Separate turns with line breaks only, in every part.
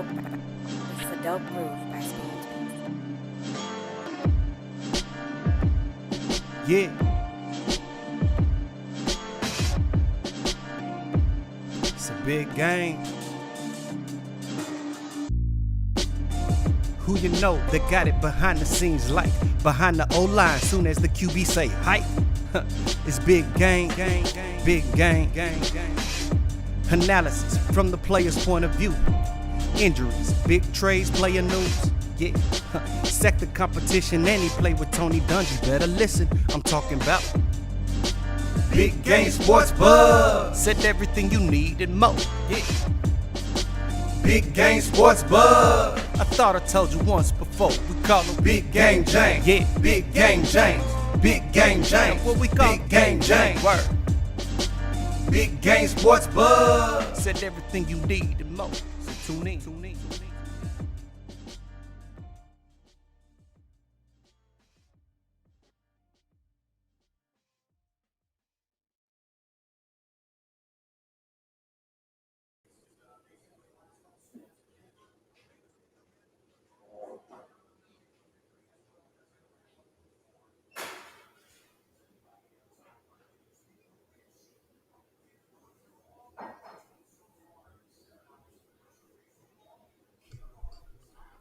a dope groove by Speed.
Yeah. It's a big game. Who you know that got it behind the scenes like behind the O-line soon as the QB say hype? It's big game, big game. Analysis from the player's point of view. Injuries, big trades, player news. Yeah, sector competition, and he play with Tony Dungy. Better listen, I'm talking about Big Game Sports Buzz. Said everything you need and more. Yeah. Big Game Sports Buzz. I thought I told you once before. We call him Big Game James. Yeah, Big Game James. Big Game James. What we call Big Game James. Word. Big Game Sports Buzz. Said everything you need and more. So tune in.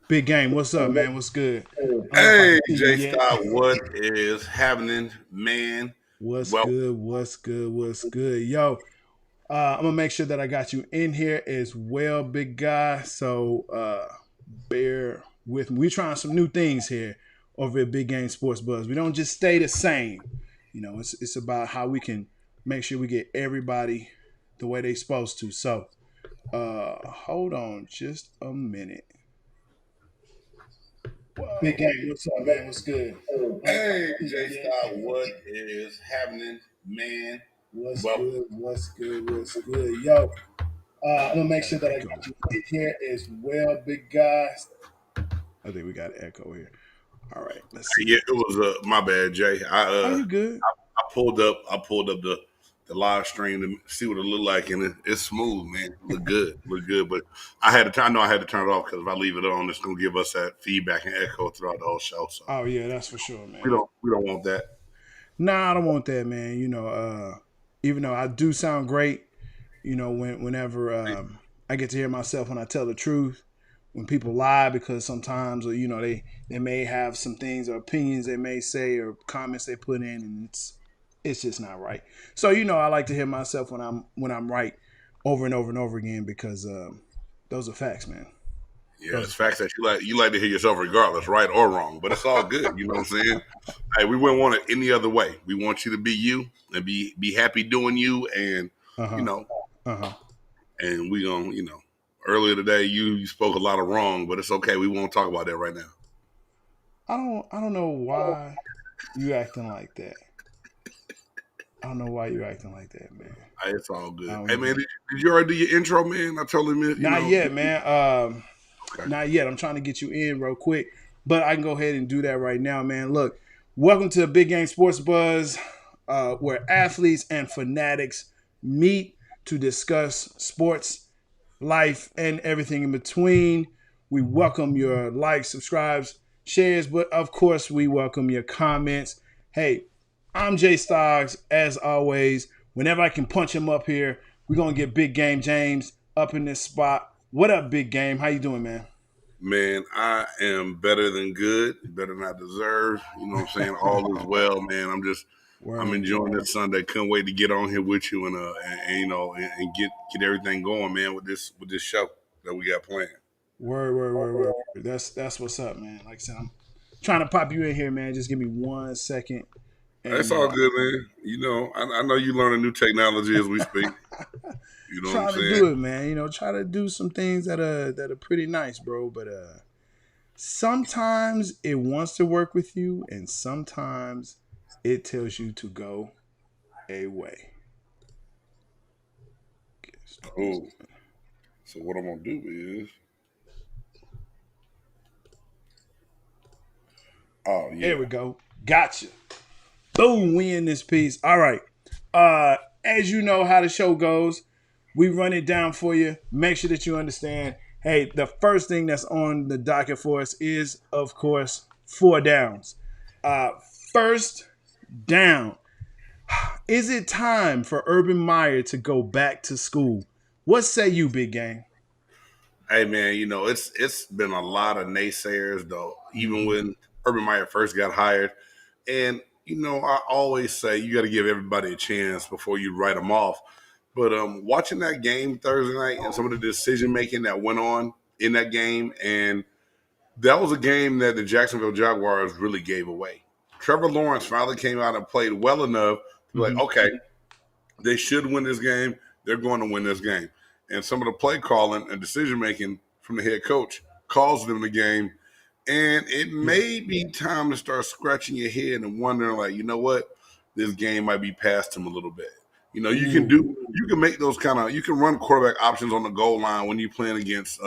Big Game, what's up, man? What's good?
Hey, J-Star, what is happening, man?
What's good? Yo, I'm going to make sure that I got you in here as well, big guy. So bear with me. We're trying some new things here over at Big Game Sports Buzz. We don't just stay the same. You know, it's about how we can make sure we get everybody the way they're supposed to. So hold on just a minute. Big Game, what's up, man? What's good?
Hey, J-Star, what is happening, man?
What's good? Yo, I'm going to make sure that I got you in here as well, big guys. I think we got an echo here. All right, let's see.
Yeah, it was my bad, Jay.
Are you good?
I pulled up the live stream to see what it looked like, and it's smooth, man. Look good. But I had to turn it off because if I leave it on, it's gonna give us that feedback and echo throughout the whole show. So
oh yeah, that's for sure, man.
We don't want that.
Nah, I don't want that, man. You know, even though I do sound great, you know, whenever I get to hear myself when I tell the truth, when people lie, because sometimes, you know, they may have some things or opinions they may say or comments they put in, and it's just not right. So, you know, I like to hear myself when I'm right over and over and over again, because those are facts, man.
Yeah, it's facts that you like to hear yourself regardless, right or wrong. But it's all good. You know what I'm saying? Hey, we wouldn't want it any other way. We want you to be you and be happy doing you, and you know, and we gonna, you know, earlier today you spoke a lot of wrong, but it's okay. We won't talk about that right now.
I don't know why you acting like that. I don't know why you're acting like that, man.
Hey, it's all good. Hey, man, did you already do your intro, man? I told him.
Not yet, man. Okay. Not yet. I'm trying to get you in real quick, but I can go ahead and do that right now, man. Look, welcome to Big Game Sports Buzz, where athletes and fanatics meet to discuss sports, life, and everything in between. We welcome your likes, subscribes, shares, but of course, we welcome your comments. Hey, I'm Jay Stoggs, as always. Whenever I can punch him up here, we're going to get Big Game James up in this spot. What up, Big Game? How you doing, man?
Man, I am better than good, better than I deserve. You know what I'm saying? All is well, man. I'm enjoying this Sunday. Couldn't wait to get on here with you and you know, and get everything going, man, with this show that we got planned.
Word. That's what's up, man. Like I said, I'm trying to pop you in here, man. Just give me 1 second.
And, that's all good, man. You know, I know you learning new technology as we speak. You know what I'm saying?
Try to do it, man. You know, try to do some things that are pretty nice, bro. But sometimes it wants to work with you, and sometimes it tells you to go away.
Cool. So what I'm gonna do is, oh yeah,
there we go. Gotcha. Boom, we in this piece. All right. As you know how the show goes, we run it down for you. Make sure that you understand Hey, the first thing that's on the docket for us is, of course, four downs. Uh, First down. Is it time for Urban Meyer to go back to school? What say you, Big Game?
Hey man, it's been a lot of naysayers though, even
Mm-hmm.
when Urban Meyer first got hired. And I always say you got to give everybody a chance before you write them off. But watching that game Thursday night and some of the decision making that went on in that game, and that was a game that the Jacksonville Jaguars really gave away. Trevor Lawrence finally came out and played well enough to be like,
Mm-hmm.
okay, they should win this game. They're going to win this game. And some of the play calling and decision making from the head coach caused them the game. And it
Yeah.
may be time to start scratching your head and wondering, like, you know what? This game might be past him a little bit.
Ooh.
You can make those you can run quarterback options on the goal line when you're playing against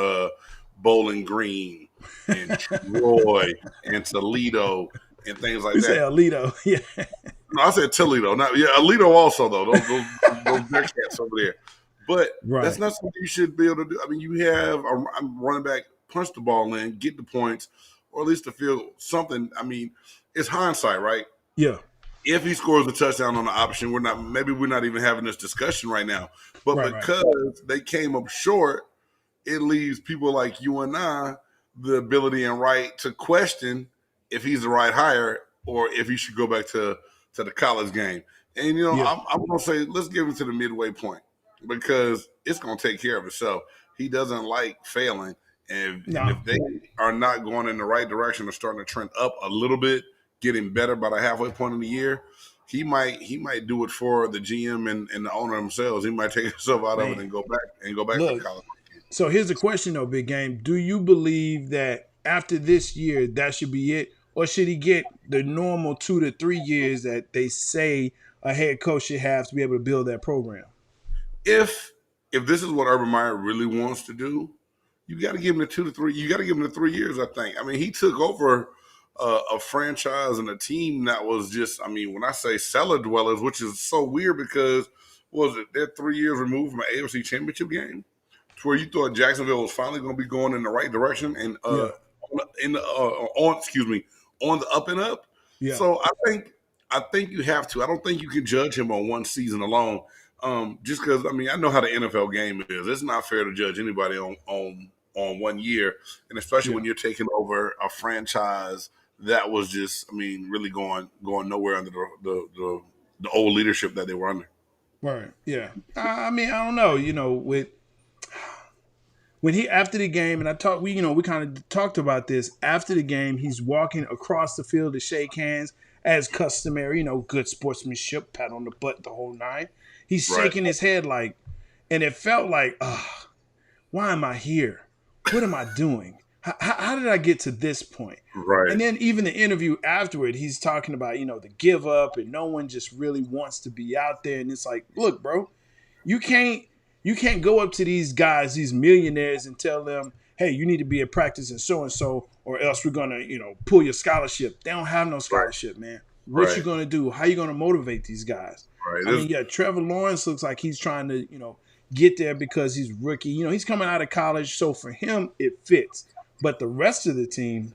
Bowling Green and Troy and Toledo and things like
You say
that.
Alito. Yeah.
No, I said Toledo. Not yeah, Alito also though. Those Bearcats over there. But that's
Right.
not something you should be able to do. I mean, you have a running back punch the ball in, get the points, or at least to feel something. I mean, it's hindsight, right?
Yeah.
If he scores a touchdown on the option, we're not even having this discussion right now. But
Right. Right.
because they came up short, it leaves people like you and I the ability and right to question if he's the right hire or if he should go back to the college game. And
Yeah.
I'm gonna say let's give him to the midway point because it's gonna take care of itself. He doesn't like failing, and
No.
if they are not going in the right direction or starting to trend up a little bit, getting better by the halfway point of the year, he might do it for the GM and the owner themselves. He might take himself out of it
Man.
and go back to
Look.
college.
So here's the question, though, Big Game. Do you believe that after this year, that should be it? Or should he get the normal 2 to 3 years that they say a head coach should have to be able to build that program?
If this is what Urban Meyer really wants to do, you got to give him the 2 to 3. You got to give him the 3 years. I think. I mean, he took over a franchise and a team that was just. I mean, when I say cellar dwellers, which is so weird because was it they're 3 years removed from an AFC Championship game, to where you thought Jacksonville was finally going to be going in the right direction and
Yeah,
on excuse me on the up and up.
yeah,
So I think you have to. I don't think you can judge him on one season alone. Just because I know how the NFL game is. It's not fair to judge anybody on 1 year, and especially
yeah.
when you're taking over a franchise that was just really going nowhere under the old leadership that they were under.
Right. Yeah. I mean, I don't know. With when he after the game, and we kind of talked about this after the game. He's walking across the field to shake hands as customary. Good sportsmanship, pat on the butt, the whole nine. He's
Right,
shaking his head like, and it felt like, why am I here? What am I doing? How did I get to this point?
right.
And then even the interview afterward, he's talking about, the give up and no one just really wants to be out there. And it's like, look, bro, you can't you can't go up to these guys, these millionaires, and tell them, hey, you need to be at practice and so, or else we're gonna, pull your scholarship. They don't have no
Right,
scholarship, man. What you
right,
gonna do? How you gonna motivate these guys?
right.
I mean, yeah, Trevor Lawrence looks like he's trying to, get there because he's rookie. He's coming out of college, so for him it fits. But the rest of the team,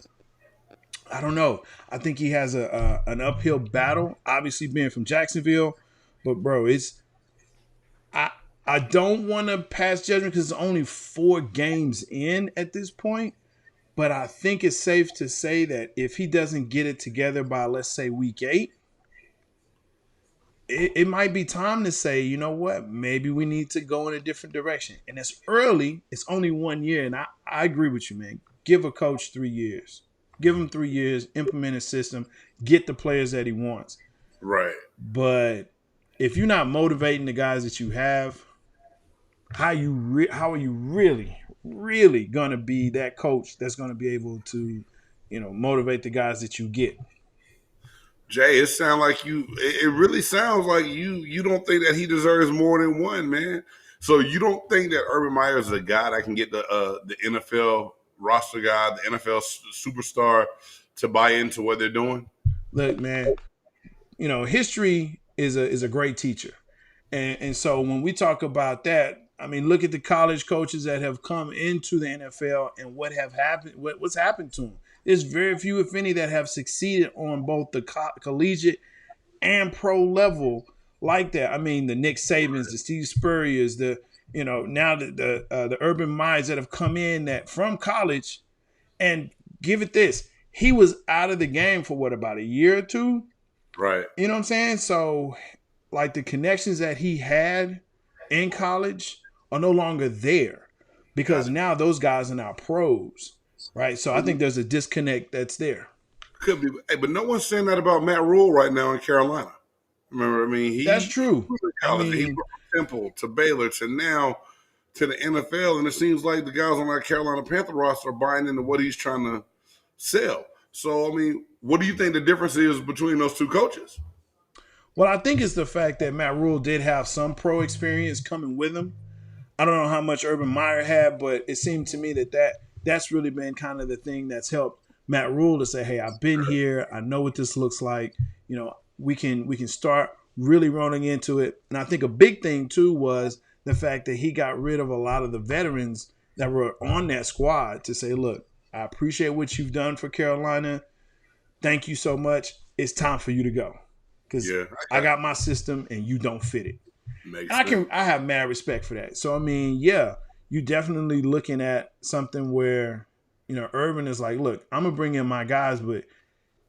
I don't know. I think he has an uphill battle. Obviously, being from Jacksonville, but bro, I I don't want to pass judgment because it's only 4 games in at this point. But I think it's safe to say that if he doesn't get it together by, let's say, week 8, it might be time to say, you know what, maybe we need to go in a different direction. And it's early. It's only 1 year. And I agree with you, man. Give a coach 3 years. Give him 3 years, implement a system, get the players that he wants.
Right.
But if you're not motivating the guys that you have, how are you really gonna be that coach that's gonna be able to, motivate the guys that you get?
Jay, it sounds like you. It really sounds like you don't think that he deserves more than one, man. So you don't think that Urban Meyer is a guy that can get the NFL roster guy, the NFL superstar to buy into what they're doing?
Look, man, history is a great teacher, and so when we talk about that, I mean, look at the college coaches that have come into the NFL and what have happened. What's happened to them? There's very few, if any, that have succeeded on both the collegiate and pro level like that. I mean, the Nick Sabans, the Steve Spurriers, now the Urban Meyers that have come in that from college, and give it this, he was out of the game for what, about a year or two?
Right.
You know what I'm saying? So, like, the connections that he had in college are no longer there because now those guys are now pros, right? So I think there's a disconnect that's there.
Could be, hey, but no one's saying that about Matt Rule right now in Carolina. Remember, I mean,
that's true.
He went from Temple to Baylor to now to the NFL, and it seems like the guys on that Carolina Panther roster are buying into what he's trying to sell. So, I mean, what do you think the difference is between those two coaches?
Well, I think it's the fact that Matt Rule did have some pro experience coming with him. I don't know how much Urban Meyer had, but it seemed to me that's really been kind of the thing that's helped Matt Rule to say, hey, I've been here. I know what this looks like. You know, we can start really rolling into it. And I think a big thing, too, was the fact that he got rid of a lot of the veterans that were on that squad to say, look, I appreciate what you've done for Carolina. Thank you so much. It's time for you to go. Because I got my system and you don't fit it. I have mad respect for that. So, I mean, yeah, you're definitely looking at something where, you know, Urban is like, look, I'm going to bring in my guys, but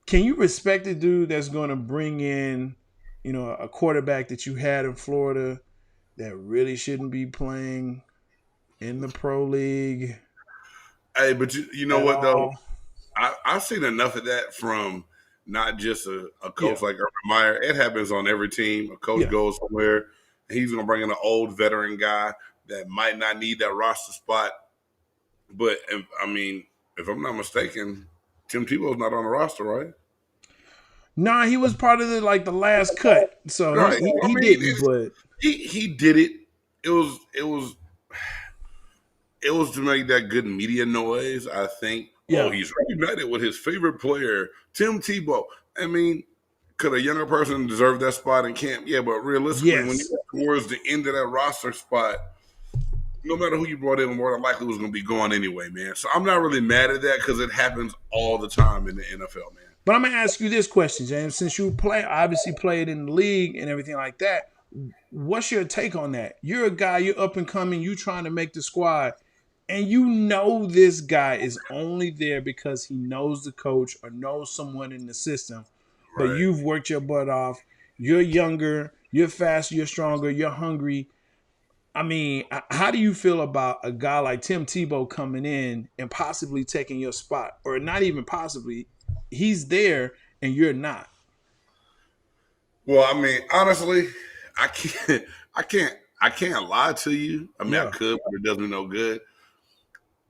can you respect the dude that's going to bring in, you know, a quarterback that you had in Florida that really shouldn't be playing in the pro league?
Hey, but you know what, though? I've seen enough of that from not just a coach like Urban Meyer. It happens on every team. A coach goes somewhere, and he's going to bring in an old veteran guy that might not need that roster spot. But, if I'm not mistaken, Tim Tebow's not on the roster, right?
Nah, he was part of the last cut. So he didn't, but
he did it. It was to make that good media noise, I think. Yeah. Oh, he's reunited with his favorite player, Tim Tebow. I mean, could a younger person deserve that spot in camp? Yeah, but realistically, when you get towards the end of that roster spot, no matter who you brought in, more than likely was going to be gone anyway, man. So I'm not really mad at that because it happens all the time in the NFL, man.
But I'm going to ask you this question, James. Since you obviously played in the league and everything like that, what's your take on that? You're a guy, you're up and coming, you trying to make the squad. And you know this guy is only there because he knows the coach or knows someone in the system. Right. But you've worked your butt off. You're younger. You're faster. You're stronger. You're hungry. I mean, how do you feel about a guy like Tim Tebow coming in and possibly taking your spot? Or not even possibly. He's there and you're not.
Well, I mean, honestly, I can't lie to you. I mean, I could, but it does me no good.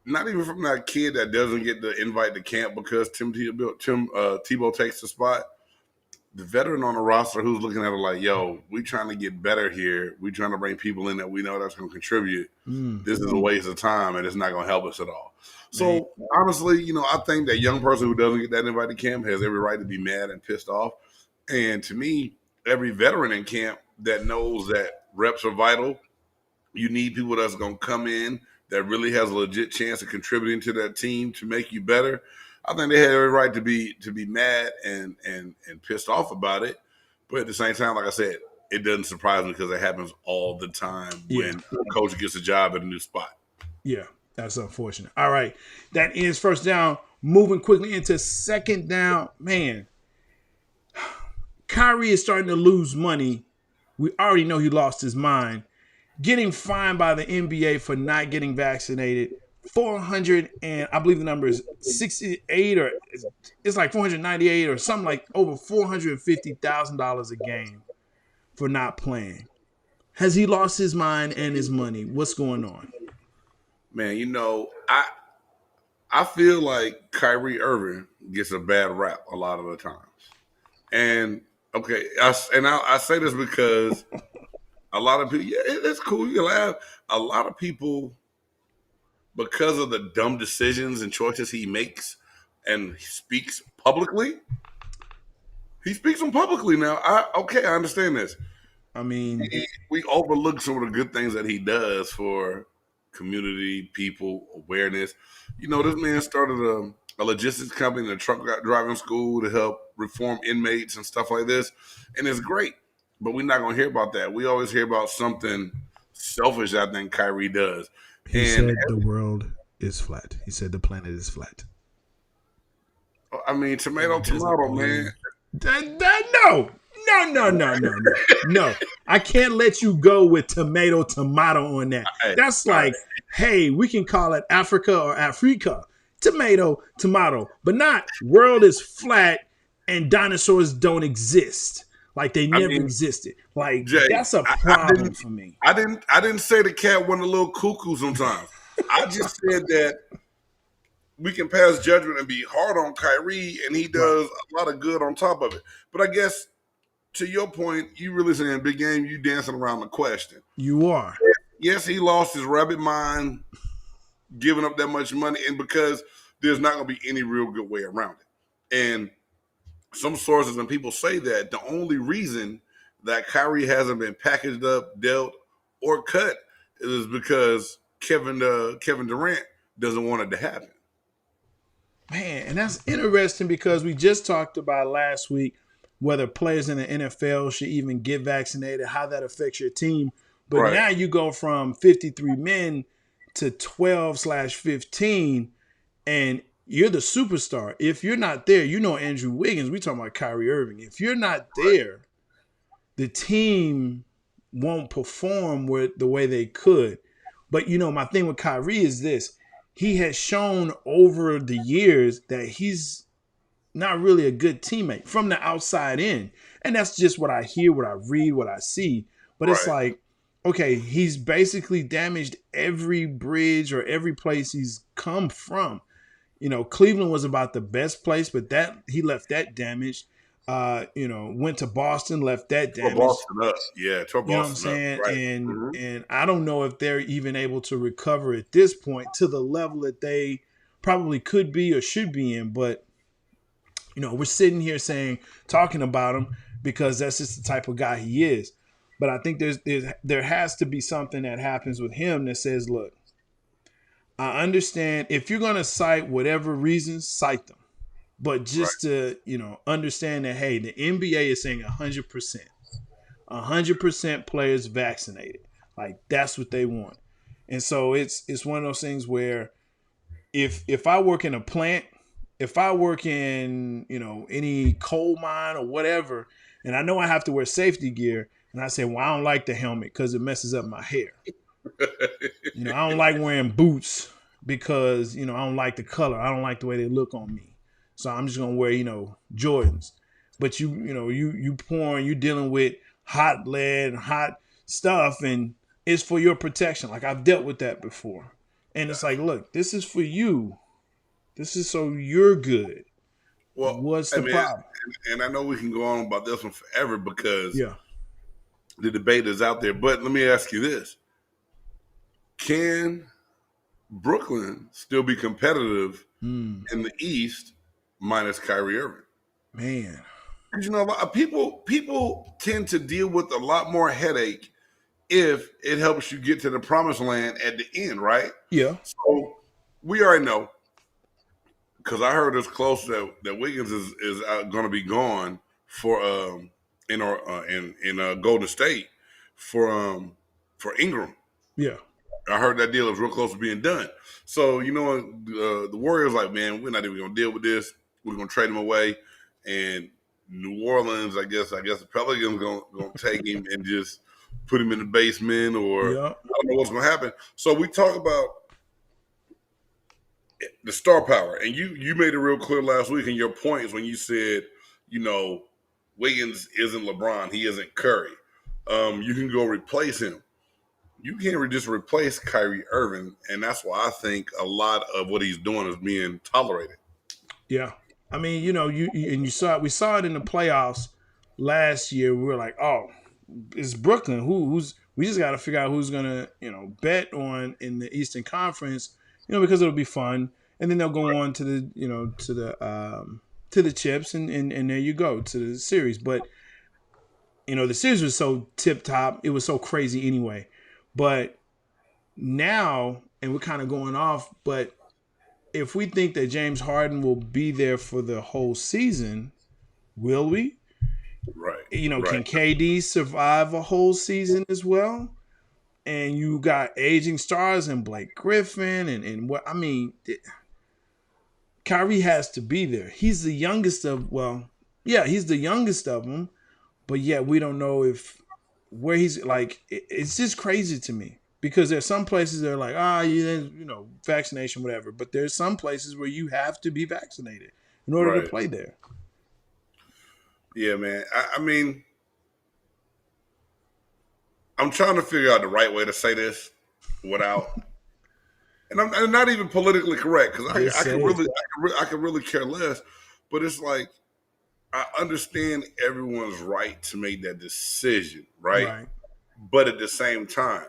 Not even from that kid that doesn't get the invite to camp because Tim Tebow takes the spot. The veteran on the roster who's looking at it like, yo, we trying to get better here. We trying to bring people in that we know that's going to contribute. This is a waste of time, and it's not going to help us at all. So, honestly, you know, I think that young person who doesn't get that invite to camp has every right to be mad and pissed off. And to me, every veteran in camp that knows that reps are vital, you need people that's going to come in that really has a legit chance of contributing to that team to make you better. I think they have every right to be mad and pissed off about it. But at the same time, like I said, it doesn't surprise me because it happens all the time when a coach gets a job at a new spot.
Yeah, that's unfortunate. All right, that ends first down. Moving quickly into second down. Man, Kyrie is starting to lose money. We already know he lost his mind. Getting fined by the NBA for not getting vaccinated, 400 and I believe the number is 68 or it's like 498 or something, like over $450,000 a game for not playing. Has he lost his mind and his money? What's going on?
Man, you know, I feel like Kyrie Irving gets a bad rap a lot of the times. And okay, I say this because a lot of people, it's cool. You can laugh. A lot of people, because of the dumb decisions and choices he makes and he speaks publicly. He speaks them publicly now. I understand this.
I mean,
we overlook some of the good things that he does for community, people, awareness. You know, this man started a logistics company and a truck driving school to help reform inmates and stuff like this, and it's great. But we're not going to hear about that. We always hear about something selfish. I think Kyrie does,
he
and
said the world is flat. He said the planet is flat.
I mean, tomato, man.
No. I can't let you go with tomato on that.
Hey,
That's
all
like,
right.
hey, we can call it Africa or Africa. Tomato, but not world is flat and dinosaurs don't exist. Like they never
mean,
existed. Like
Jay,
that's a
I
problem for me.
I didn't say the cat went a little cuckoo sometimes. I just said that we can pass judgment and be hard on Kyrie, and he does a lot of good on top of it. But I guess to your point, you really saying big game, you dancing around the question.
You are.
Yes, he lost his rabbit mind giving up that much money, and because there's not going to be any real good way around it. And some sources and people say that the only reason that Kyrie hasn't been packaged up, dealt, or cut is because Kevin Durant doesn't want it to happen.
Man, and that's interesting because we just talked about last week whether players in the NFL should even get vaccinated, how that affects your team. But
Right.
now you go from 53 men to 12/15, and you're the superstar. If you're not there, Andrew Wiggins, we talking about Kyrie Irving. If you're not there, the team won't perform with the way they could. But my thing with Kyrie is this. He has shown over the years that he's not really a good teammate from the outside in. And that's just what I hear, what I read, what I see. But it's like, okay, he's basically damaged every bridge or every place he's come from. Cleveland was about the best place, but that he left that damaged. Went to Boston, left that damaged.
Boston up. Yeah, tore Boston
You know what I'm saying?
up. Right.
And I don't know if they're even able to recover at this point to the level that they probably could be or should be in. But we're sitting here talking about him because that's just the type of guy he is. But I think there has to be something that happens with him that says, look, I understand if you're going to cite whatever reasons, cite them. But just to, understand that, hey, the NBA is saying 100% players vaccinated. Like that's what they want. And so it's one of those things where if I work in a plant, if I work in, any coal mine or whatever, and I know I have to wear safety gear, and I say, well, I don't like the helmet because it messes up my hair. I don't like wearing boots because, I don't like the color. I don't like the way they look on me. So I'm just going to wear, Jordans. But you dealing with hot lead, hot stuff, and it's for your protection. Like I've dealt with that before. And it's like, look, this is for you. This is so you're good. Well, what's the problem?
And I know we can go on about this one forever because the debate is out there. But let me ask you this. Can Brooklyn still be competitive in the East minus Kyrie Irving?
Man.
People tend to deal with a lot more headache if it helps you get to the promised land at the end, right?
Yeah.
So we already know, because I heard it's close that Wiggins is going to be gone for in Golden State for Ingram.
Yeah.
I heard that deal is real close to being done. So the Warriors like, man, we're not even going to deal with this. We're going to trade him away, and New Orleans, I guess the Pelicans going to take him and just put him in the basement, or I don't know what's going to happen. So we talk about the star power, and you made it real clear last week in your points when you said, Wiggins isn't LeBron, he isn't Curry. You can go replace him. You can't just replace Kyrie Irving, and that's why I think a lot of what he's doing is being tolerated.
Yeah, I mean, we saw it in the playoffs last year. We were like, oh, it's Brooklyn. We just got to figure out who's gonna bet on in the Eastern Conference. Because it'll be fun, and then they'll go on to the chips, and there you go to the series. But the series was so tip top. It was so crazy anyway. But now, and we're kind of going off, but if we think that James Harden will be there for the whole season, will we?
Right.
Can KD survive a whole season as well? And you got aging stars and Blake Griffin and what I mean, Kyrie has to be there. He's the youngest of he's the youngest of them, but yet we don't know where he's like. It's just crazy to me because there's some places that are like, vaccination, whatever. But there's some places where you have to be vaccinated in order to play there.
Yeah, man. I mean, I'm trying to figure out the right way to say this without, and I'm not even politically correct because I can really care less. But it's like I understand everyone's right to make that decision, right? But at the same time,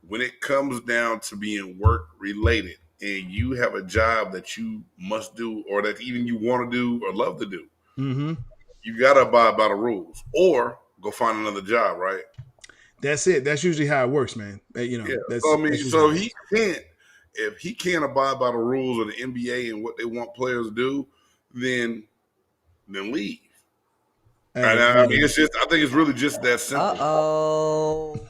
when it comes down to being work related and you have a job that you must do or that even you want to do or love to do, you got to abide by the rules or go find another job, right?
That's it. That's usually how it works, man.
So he can't, if he can't abide by the rules of the NBA and what they want players to do, then leave. And I mean, I think it's really just that simple.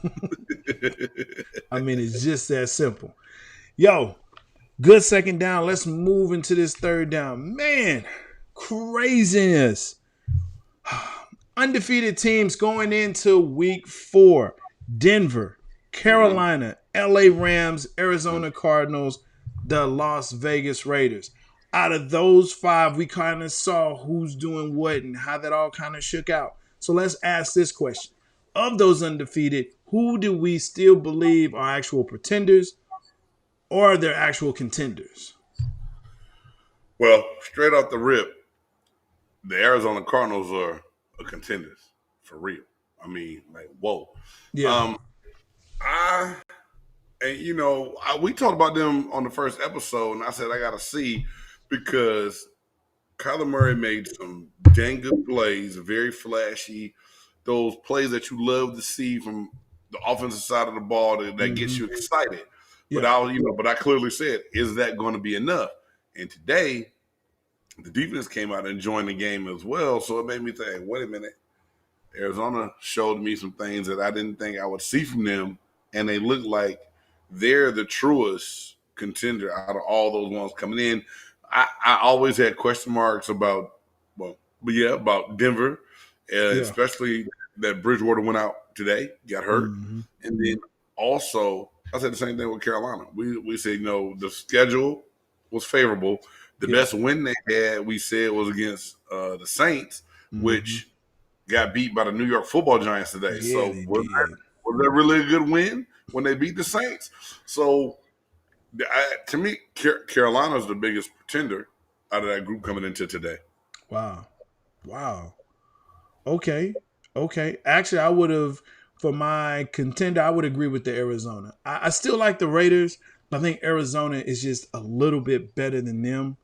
I mean, it's just that simple. Yo, good second down. Let's move into this third down. Man, craziness. Undefeated teams going into week 4. Denver, Carolina, LA Rams, Arizona Cardinals, the Las Vegas Raiders. Out of those 5, we kind of saw who's doing what and how that all kind of shook out. So let's ask this question. Of those undefeated, who do we still believe are actual pretenders or are they actual contenders?
Well, straight off the rip, the Arizona Cardinals are contenders for real. I mean, like, whoa.
Yeah.
We talked about them on the first episode, and I said I got to see because Kyler Murray made some dang good plays, very flashy, those plays that you love to see from the offensive side of the ball that gets you excited. Yeah. But I clearly said, is that going to be enough? And today, the defense came out and joined the game as well, so it made me think, wait a minute. Arizona showed me some things that I didn't think I would see from them, and they look like they're the truest contender out of all those ones coming in. I always had question marks about Denver, especially that Bridgewater went out today, got hurt. And then also, I said the same thing with Carolina. We said, the schedule was favorable. The best win they had, we said, was against the Saints, which got beat by the New York Football Giants today.
Yeah,
so was that really a good win when they beat the Saints? So to me, Carolina's the biggest pretender out of that group coming into today.
Wow. Okay. Actually, I would have, for my contender, I would agree with the Arizona. I still like the Raiders, but I think Arizona is just a little bit better than them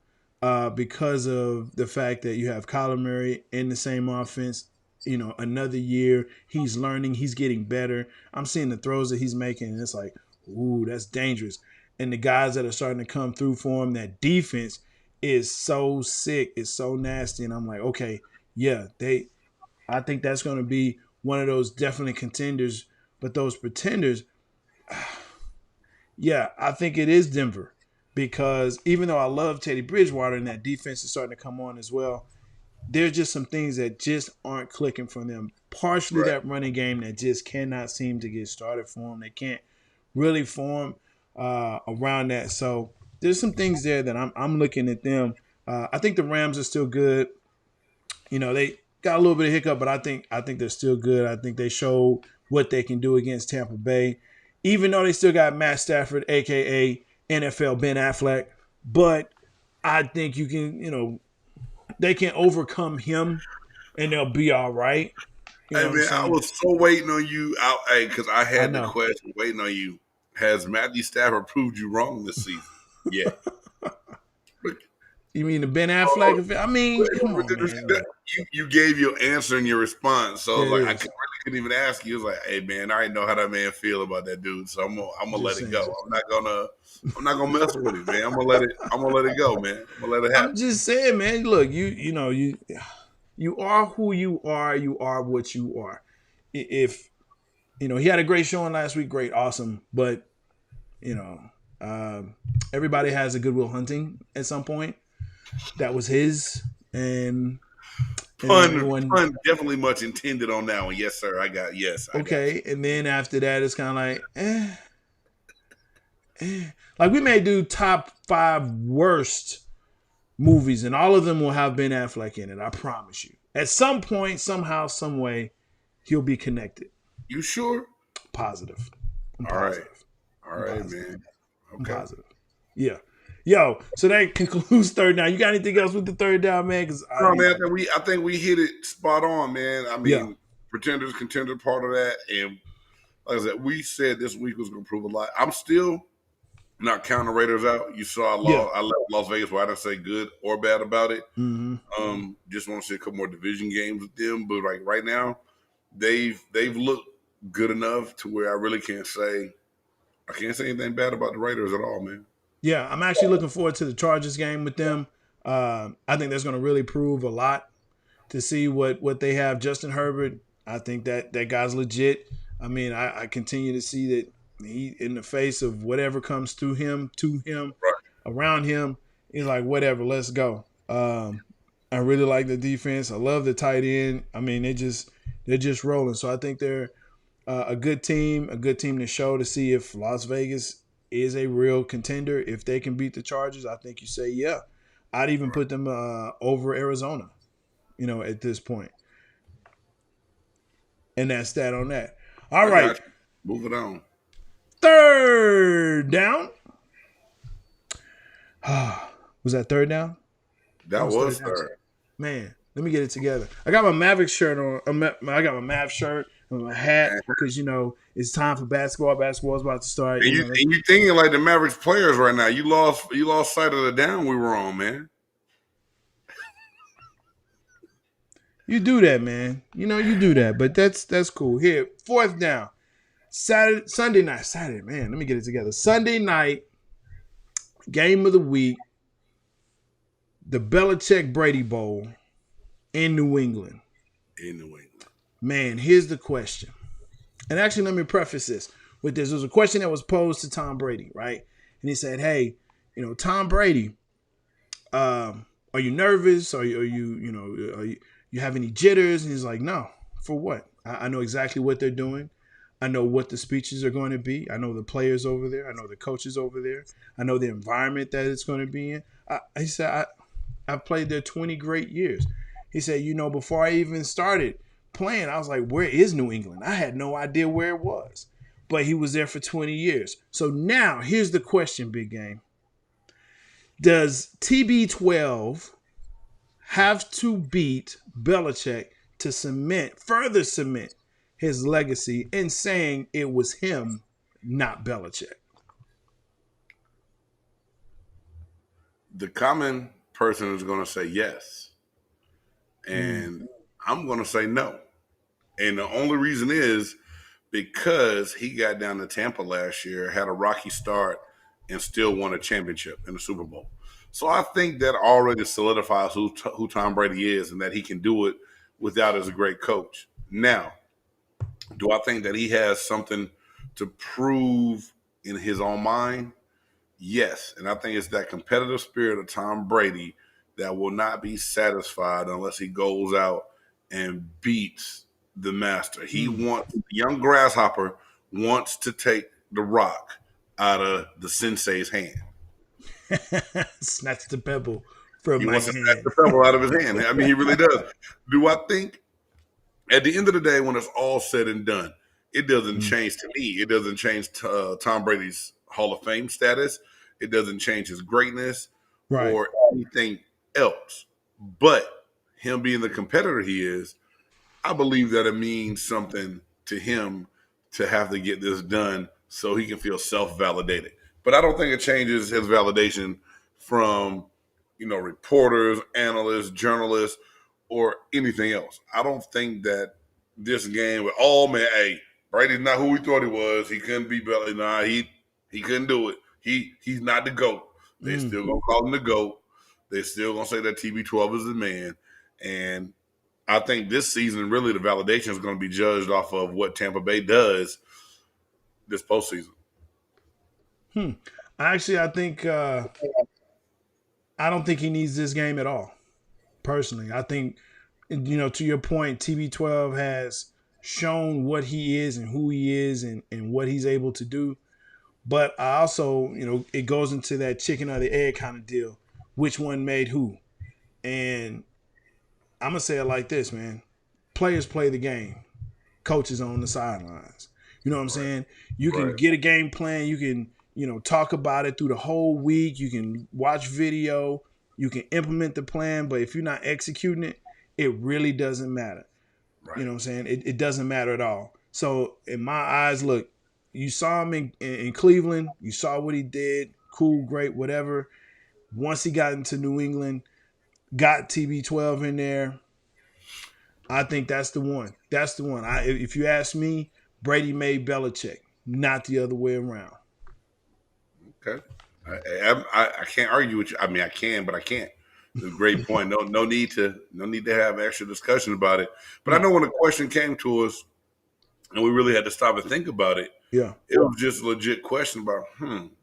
because of the fact that you have Kyler Murray in the same offense. Another year, he's learning, he's getting better. I'm seeing the throws that he's making, and it's like, ooh, that's dangerous. And the guys that are starting to come through for him, that defense is so sick, it's so nasty. And I'm like, okay, yeah, I think that's going to be one of those definite contenders. But those pretenders, I think it is Denver. Because even though I love Teddy Bridgewater and that defense is starting to come on as well, there's just some things that just aren't clicking for them. Partially that running game that just cannot seem to get started for them. They can't really form around that. So there's some things there that I'm looking at them. I think the Rams are still good. They got a little bit of hiccup, but I think they're still good. I think they showed what they can do against Tampa Bay, even though they still got Matt Stafford, a.k.a. NFL Ben Affleck. But I think you can, they can overcome him, and they'll be all right.
Hey, man, I was so waiting on you. Because I had the question waiting on you. Has Matthew Stafford proved you wrong this season? Yeah.
You mean the Ben Affleck? I mean, come on, man.
You gave your answer and your response, so I was like, I couldn't really couldn't even ask you. It was like, hey man, I already know how that man feel about that dude, so I'm gonna let it go. I'm not gonna mess with it, man. I'm gonna let it go, man. I'm gonna let it happen.
I'm just saying, man. Look, you are who you are. You are what you are. If he had a great showing last week, great, awesome. But everybody has a Goodwill Hunting at some point. That was his, and
pun definitely much intended on that one. Yes, sir. I got
okay, and then after that, it's kind of like, like we may do top 5 worst movies, and all of them will have Ben Affleck in it. I promise you. At some point, somehow, some way, he'll be connected.
You sure?
Positive. I'm
all
positive.
All right, positive. Man. Okay.
I'm positive. Yeah. Yo, so that concludes third down. You got anything else with the third down, man?
Man, I think we hit it spot on, man. I mean, pretenders, contender, part of that, and like I said, we said this week was going to prove a lot. I'm still not counting Raiders out. You saw I left Las Vegas where I didn't say good or bad about it.
Mm-hmm.
Just want to see a couple more division games with them, but like right now, they've looked good enough to where I really can't say anything bad about the Raiders at all, man.
Yeah, I'm actually looking forward to the Chargers game with them. I think that's going to really prove a lot to see what they have. Justin Herbert, I think that guy's legit. I mean, I continue to see that he, in the face of whatever comes to him,
right.
around him, he's like, whatever, let's go. I really like the defense. I love the tight end. I mean, they're just rolling. So I think they're a good team to show to see if Las Vegas is a real contender. If they can beat the Chargers, I think you say, yeah. I'd even put them over Arizona, at this point. And that's that on that. All right.
Move it on.
Third down. Was that third down?
That was third.
Man, let me get it together. I got my Mavericks shirt on. I got my Mavs shirt and my hat because, it's time for basketball. Basketball's about to start.
And you're thinking like the Mavericks players right now. You lost sight of the down we were on, man.
You do that, man. You do that, but that's cool. Here, fourth down. Sunday night. Man, let me get it together. Sunday night, game of the week, the Belichick-Brady Bowl in New England. Man, here's the question. And actually, let me preface this with this. There was a question that was posed to Tom Brady, right? And he said, hey, Tom Brady, are you nervous? Are you have any jitters? And he's like, no. For what? I know exactly what they're doing. I know what the speeches are going to be. I know the players over there. I know the coaches over there. I know the environment that it's going to be in. He said, I've played there 20 great years. He said, before I even started playing, I was like, where is New England? I had no idea where it was. But he was there for 20 years. So now, here's the question, Big Game. Does TB12 have to beat Belichick to further cement his legacy in saying it was him, not Belichick?
The common person is going to say yes. And I'm going to say no. And the only reason is because he got down to Tampa last year, had a rocky start, and still won a championship in the Super Bowl. So I think that already solidifies who Tom Brady is and that he can do it without as a great coach. Now, do I think that he has something to prove in his own mind? Yes. And I think it's that competitive spirit of Tom Brady that will not be satisfied unless he goes out and beats the master. He wants, the young grasshopper wants to take the rock out of the sensei's hand.
Snatch the pebble from my hand.
Snatch the pebble out of his hand. I mean, he really does. Do I think at the end of the day, when it's all said and done, it doesn't change to me. It doesn't change Tom Brady's Hall of Fame status. It doesn't change his greatness or anything else. But him being the competitor he is, I believe that it means something to him to have to get this done so he can feel self-validated. But I don't think it changes his validation from, reporters, analysts, journalists, or anything else. I don't think that this game with, oh man, hey, Brady's not who we thought he was. He couldn't be Belly. Nah, he couldn't do it. He's not the GOAT. They still gonna call him the GOAT. They still gonna say that TB12 is the man. And I think this season, really, the validation is going to be judged off of what Tampa Bay does this postseason.
Actually, I think I don't think he needs this game at all. Personally, I think, to your point, TB12 has shown what he is and who he is and what he's able to do. But I also, it goes into that chicken or the egg kind of deal. Which one made who? And I'm going to say it like this, man. Players play the game. Coaches on the sidelines. You know what I'm saying? You can get a game plan. You can, talk about it through the whole week. You can watch video. You can implement the plan. But if you're not executing it, it really doesn't matter. Right. You know what I'm saying? It doesn't matter at all. So in my eyes, look, you saw him in Cleveland. You saw what he did. Cool, great, whatever. Once he got into New England, got TB12 in there, I think that's the one. That's the one. If you ask me, Brady made Belichick, not the other way around.
Okay. I can't argue with you. I mean, I can, but I can't. It's a great point. No need to have extra discussion about it. But I know when the question came to us, and we really had to stop and think about it.
Yeah,
it was just a legit question about,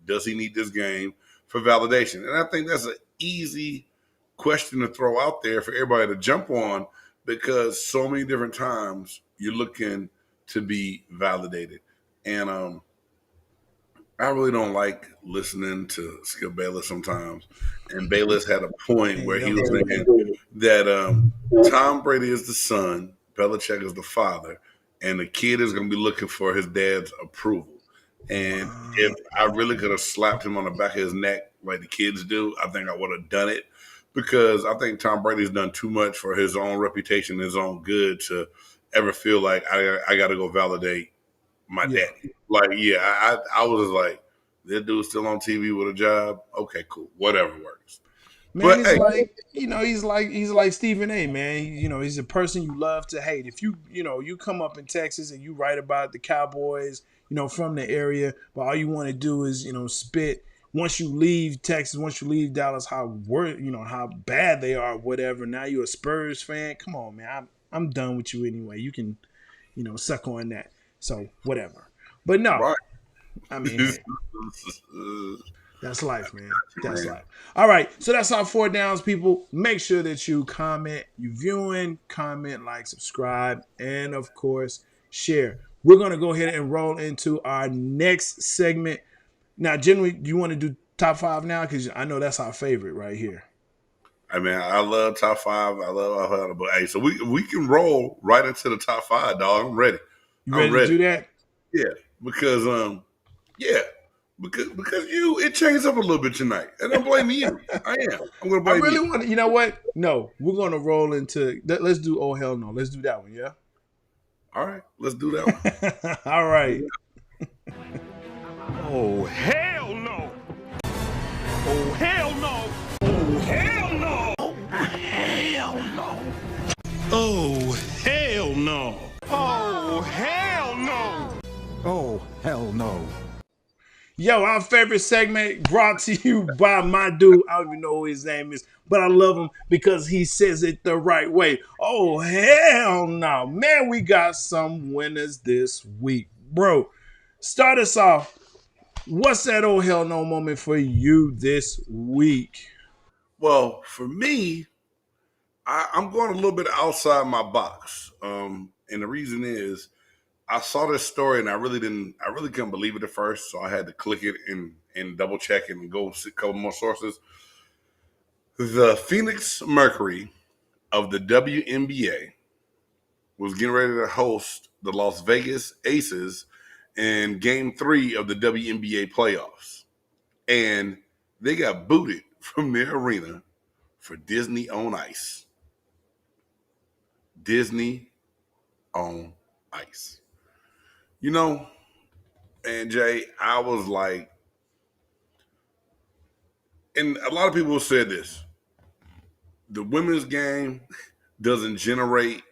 does he need this game for validation? And I think that's an easy question to throw out there for everybody to jump on, because so many different times you're looking to be validated. And I really don't like listening to Skip Bayless sometimes. And Bayless had a point where he was saying that Tom Brady is the son, Belichick is the father, and the kid is going to be looking for his dad's approval. And if I really could have slapped him on the back of his neck like the kids do, I think I would have done it, because I think Tom Brady's done too much for his own reputation, his own good, to ever feel like I got to go validate my daddy. Like, I was just like, this dude's still on TV with a job. Okay, cool, whatever works.
Man, but, like, he's like Stephen A. Man, he's a person you love to hate. If you come up in Texas and you write about the Cowboys, from the area, but all you want to do is spit. Once you leave Texas, once you leave Dallas, how bad they are, whatever. Now you're a Spurs fan. Come on, man, I'm done with you anyway. You can, suck on that. So whatever. But no, right. I mean, hey, that's life, man. That's life. All right, so that's our 4 downs, people. Make sure that you comment, you viewing, comment, like, subscribe, and of course, share. We're gonna go ahead and roll into our next segment. Now, generally, do you want to do top 5 now? Because I know that's our favorite right here.
I mean, I love top 5. I love, but hey, so we can roll right into the top 5, dog. I'm ready.
You ready to do that?
Yeah, because because it changed up a little bit tonight, and I'm blaming you. I am. I'm gonna blame you.
I really want to. You know what? No, we're gonna roll into. Let's do. Oh hell no! Let's do that one. Yeah.
All right, let's do that
one. All right.
Oh hell no! Oh hell no! Oh hell no! Oh hell no! Oh hell no! Oh hell no!
Oh hell no!
Yo, our favorite segment brought to you by my dude. I don't even know who his name is, but I love him because he says it the right way. Oh, hell no. Man, we got some winners this week. Bro, start us off. What's that oh, hell no moment for you this week?
Well, for me, I'm going a little bit outside my box. And the reason is, I saw this story and I really couldn't believe it at first. So I had to click it and double check it and go see a couple more sources. The Phoenix Mercury of the WNBA was getting ready to host the Las Vegas Aces in Game 3 of the WNBA playoffs. And they got booted from their arena for Disney on Ice. Disney on Ice. And Jay, I was like, and a lot of people said this, the women's game doesn't generate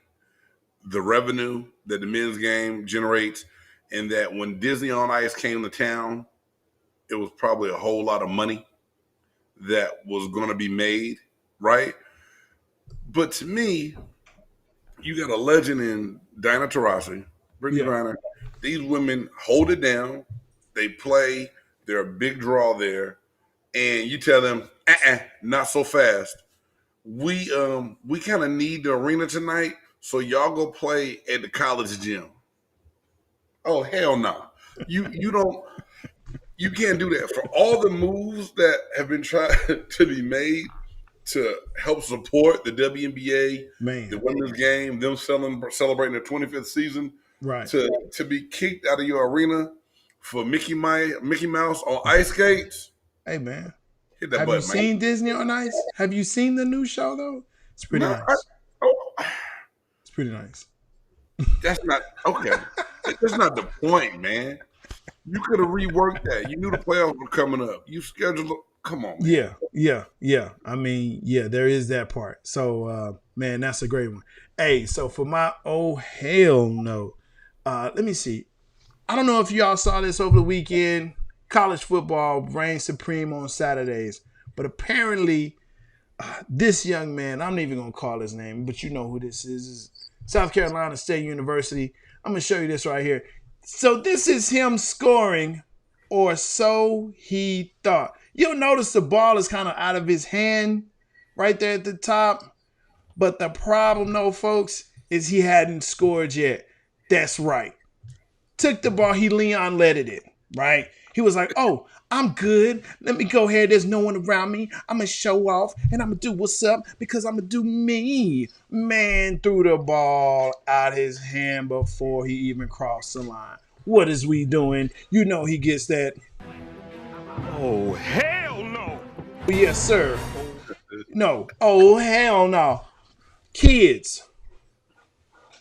the revenue that the men's game generates, and that when Disney on Ice came to town, it was probably a whole lot of money that was going to be made, right? But to me, you got a legend in Diana Taurasi, Brittany Griner. These women hold it down. They play. They're a big draw there. And you tell them, not so fast. We kind of need the arena tonight, so y'all go play at the college gym. Oh, hell no. You can't do that. For all the moves that have been tried to be made to help support the WNBA, the women's game, them celebrating their 25th season,
right?
To be kicked out of your arena for Mickey Mouse on ice skates.
Hey, man.
Hit that
Have
button,
you seen Disney on Ice? Have you seen the new show, though? It's pretty nice. It's pretty nice.
That's not okay. That's not the point, man. You could have reworked that. You knew the playoffs were coming up. You scheduled. Come on, man.
Yeah. I mean, there is that part. So, man, that's a great one. Hey, so for my hell no, let me see. I don't know if y'all saw this over the weekend. College football reigns supreme on Saturdays, but apparently, this young man, I'm not even gonna call his name, but you know who this is South Carolina State University. I'm gonna show you this right here. So this is him scoring, or so he thought. You'll notice the ball is kind of out of his hand right there at the top. But the problem, though, folks, is he hadn't scored yet. That's right. Took the ball, he Leon Letted it, right? He was like, oh, I'm good. Let me go ahead. There's no one around me. I'm going to show off, and I'm going to do what's up because I'm going to do me. Man threw the ball out his hand before he even crossed the line. What is we doing? You know he gets that.
Oh, hell no.
Yes, sir. No. Oh, hell no. Kids,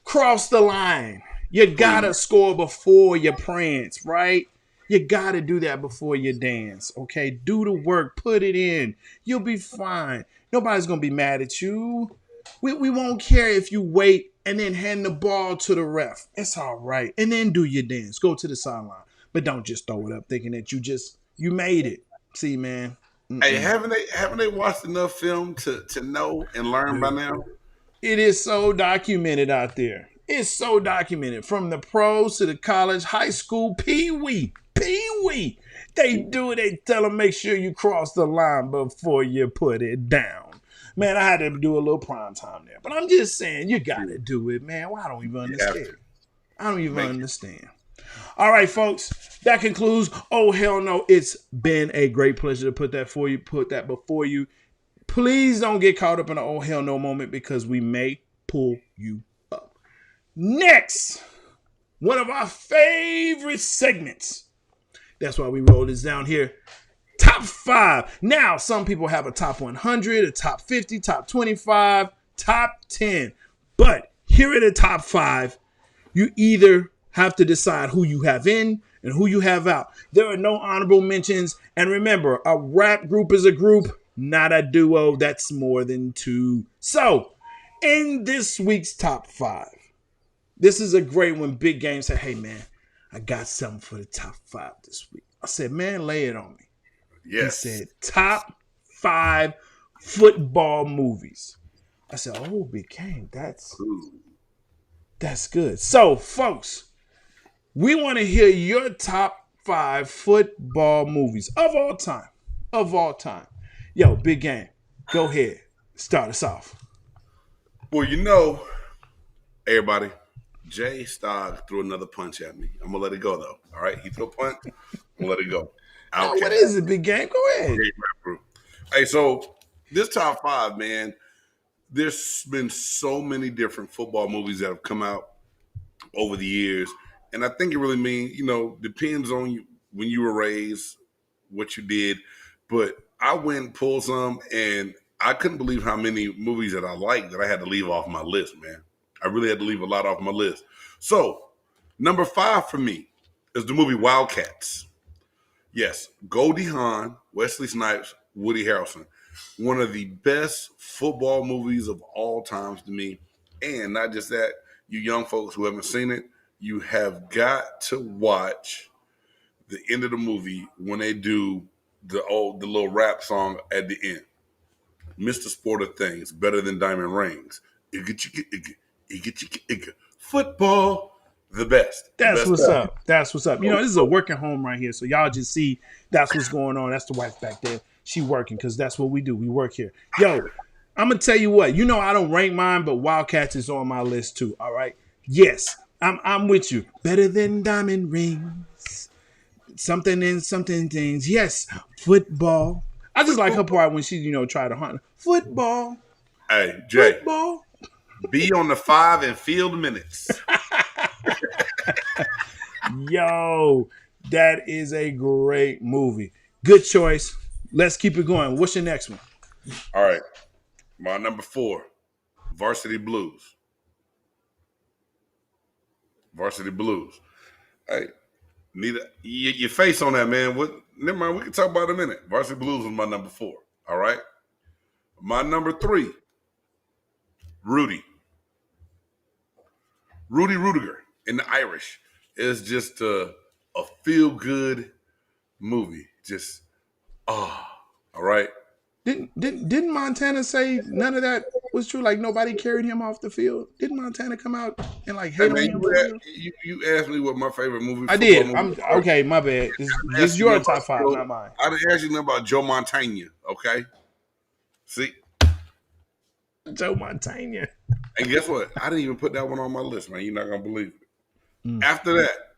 cross the line. You got to score before you prance, right? You got to do that before you dance, okay? Do the work. Put it in. You'll be fine. Nobody's going to be mad at you. We won't care if you wait and then hand the ball to the ref. It's all right. And then do your dance. Go to the sideline. But don't just throw it up thinking that you made it. See, man.
Hey, haven't they watched enough film to know and learn by now?
It is so documented out there. It's so documented. From the pros to the college, high school, pee-wee. They do it. They tell them, make sure you cross the line before you put it down. Man, I had to do a little prime time there. But I'm just saying, you got to do it, man. Well, I don't even understand. I don't even understand. All right, folks. That concludes Oh Hell No. It's been a great pleasure to put that before you. Please don't get caught up in an oh hell no moment because we may pull you up. Next, one of our favorite segments. That's why we roll this down here. Top 5. Now, some people have a top 100, a top 50, top 25, top 10. But here are the top 5. You either have to decide who you have in and who you have out. There are no honorable mentions. And remember, a rap group is a group, not a duo. That's more than 2. So, in this week's top 5, this is a great one. Big Game said, hey, man, I got something for the top 5 this week. I said, man, lay it on me.
Yes.
He said, top 5 football movies. I said, oh, Big Game, that's good. So, folks, we want to hear your top 5 football movies of all time. Of all time. Yo, Big Game, go ahead. Start us off.
Well, everybody, Jay Stogg threw another punch at me. I'm going to let it go, though. All right? He threw a punch. I'm going to let it go.
Now, what is it, Big Game? Go ahead.
Hey, so this top 5, man, there's been so many different football movies that have come out over the years. And I think it really means, depends on you, when you were raised, what you did. But I went and pulled some, and I couldn't believe how many movies that I liked that I had to leave off my list, man. I really had to leave a lot off my list. So, number 5 for me is the movie Wildcats. Yes, Goldie Hawn, Wesley Snipes, Woody Harrelson. One of the best football movies of all times to me. And not just that, you young folks who haven't seen it, you have got to watch the end of the movie when they do the little rap song at the end. Mr. Sport of Things, better than diamond rings. Football, the best.
That's
best
what's
ever.
up. That's what's up. You know, this is a working home right here, so y'all just see that's what's going on. That's the wife back there. She working because that's what we do. We work here. Yo, I'm gonna tell you what. You know, I don't rank mine, but Wildcats is on my list too. All right. Yes, I'm with you. Better than diamond rings. Something and something things. Yes, football. I just like her part when she, tried to hunt. Football.
Hey, Jay.
Football.
Be on the 5 and field minutes.
Yo, that is a great movie. Good choice. Let's keep it going. What's your next one?
All right. My number 4, Varsity Blues. Varsity Blues. Hey, need your face on that, man. What? Never mind. We can talk about it in a minute. Varsity Blues was my number 4. All right. My number 3, Rudy. Rudy Rudiger in The Irish is just a feel-good movie. Just, all right.
Didn't Montana say none of that was true? Like nobody carried him off the field? Didn't Montana come out and like hate on him?
You asked me what my favorite movie.
I did. Okay. My bad. This is your top 5, not mine.
I didn't ask you nothing about Joe Montana. Okay. See,
Joe Montana.
and guess what? I didn't even put that one on my list, man. You're not gonna believe it. After that,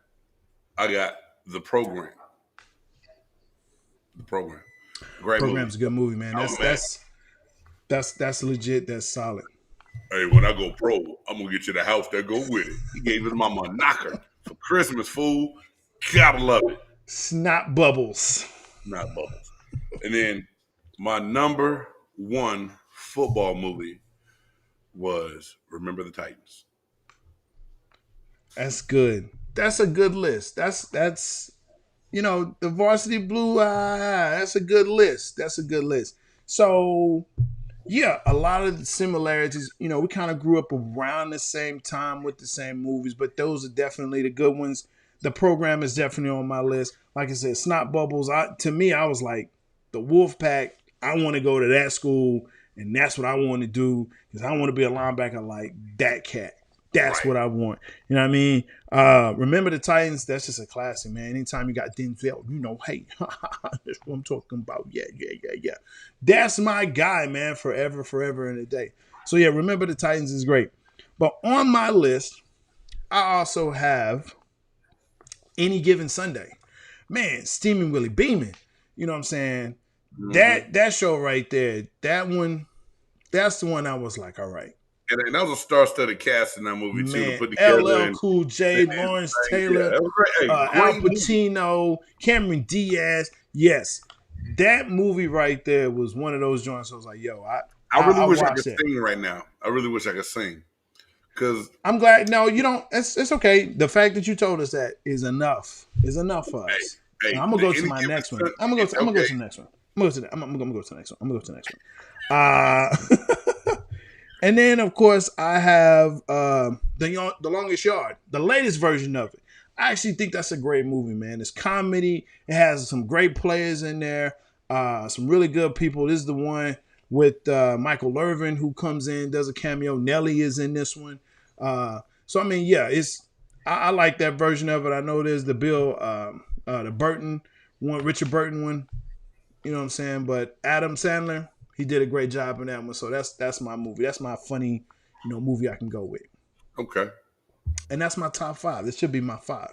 I got The Program. The Program. Great
Program's
movie.
a good movie, man. That's legit. That's solid.
Hey, when I go pro, I'm gonna get you the house that go with it. He gave his mama a knocker for Christmas, fool. Gotta love it.
Snot bubbles.
Not bubbles. And then my number 1 football movie was Remember the Titans.
That's good. That's a good list. That's the Varsity Blue. That's a good list. That's a good list. So yeah, a lot of the similarities. We kind of grew up around the same time with the same movies, but those are definitely the good ones. The Program is definitely on my list. Like I said, Snot Bubbles. To me, I was like the Wolf Pack. I want to go to that school, and that's what I want to do because I want to be a linebacker like that cat. That's what I want. You know what I mean? Remember the Titans? That's just a classic, man. Anytime you got Denzel, hey, that's what I'm talking about. Yeah. That's my guy, man, forever and a day. So, yeah, Remember the Titans is great. But on my list, I also have Any Given Sunday. Man, Steaming Willie Beeman. You know what I'm saying? Mm-hmm. That show right there, that one, that's the one I was like, all right.
And that was a star-studded cast in that movie, too.
Man,
to put together
LL Cool J, Lawrence Taylor, Al Pacino, Cameron Diaz. Yes, that movie right there was one of those joints I was like, yo,
I really wish I could sing right now. I really wish I could sing. Because
I'm glad. No, you don't. It's okay. The fact that you told us that is enough. Is enough for us.
Hey,
I'm gonna go to my next one. I'm gonna go to the next one. I'm gonna go to the next one. And then, of course, I have The Longest Yard, the latest version of it. I actually think that's a great movie, man. It's comedy. It has some great players in there, some really good people. This is the one with Michael Irving who comes in, does a cameo. Nelly is in this one. So, I mean, yeah, I like that version of it. I know there's the the Burton one, Richard Burton one. You know what I'm saying? But Adam Sandler, he did a great job in that one. So that's my movie. That's my funny, movie I can go with.
Okay.
And that's my top 5. This should be my 5.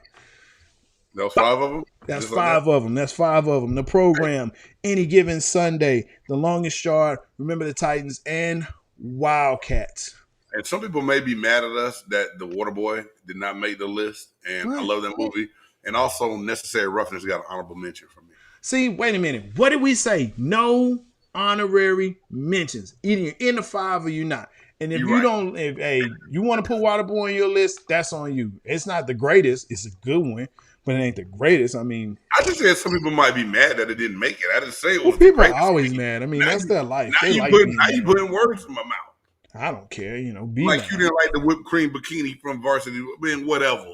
That was 5 of them?
That's 5 of them. That's 5 of them. The Program, Any Given Sunday, The Longest Yard, Remember the Titans, and Wildcats.
And some people may be mad at us that The Waterboy did not make the list. And I love that movie. And also Necessary Roughness got an honorable mention from me.
See, wait a minute. What did we say? No honorary mentions. Either you're in the 5 or you're not. And if you don't, if you want to put Waterboy on your list, that's on you. It's not the greatest. It's a good one, but it ain't the greatest. I mean,
I just said some people might be mad that it didn't make it. I didn't say it was.
People are always mad. I mean, that's their life.
Now you putting words in my mouth.
I don't care. You know, be
Like
mad.
you didn't like the whipped cream bikini from Varsity. Man, whatever.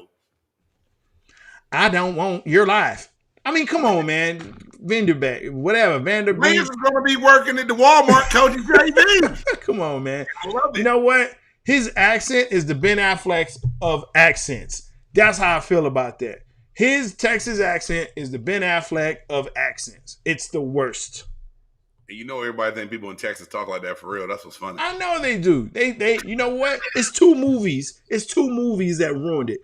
I don't want your life. I mean, come on, man. Vanderbeek, whatever.
Meyers
Vanderbeek.
is going to be working at the Walmart coaching JV.
Come on, man.
I love it.
You know what? His accent is the Ben Affleck of accents. That's how I feel about that. His Texas accent is the Ben Affleck of accents. It's the worst.
And you know everybody think people in Texas talk like that for real. That's what's funny.
I know they do. They you know what? It's two movies. It's two movies that ruined it.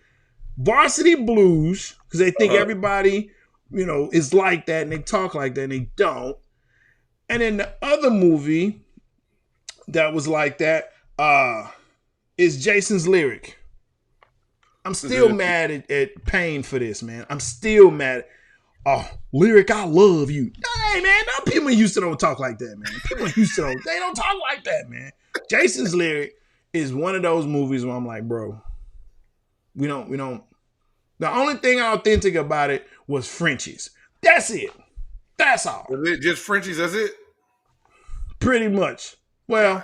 Varsity Blues, because they think everybody, you know, is like that and they talk like that and they don't. And then the other movie that was like that is Jason's Lyric. I'm still mad at Payne for this, man. I'm still mad. Oh, Lyric, I love you. Hey, man, no, people in Houston don't talk like that, man. People in Houston, they don't talk like that, man. Jason's Lyric is one of those movies where I'm like, bro, we don't. The only thing authentic about it was Frenchies. That's it. That's all.
Is it just Frenchies? That's it?
Pretty much. Well,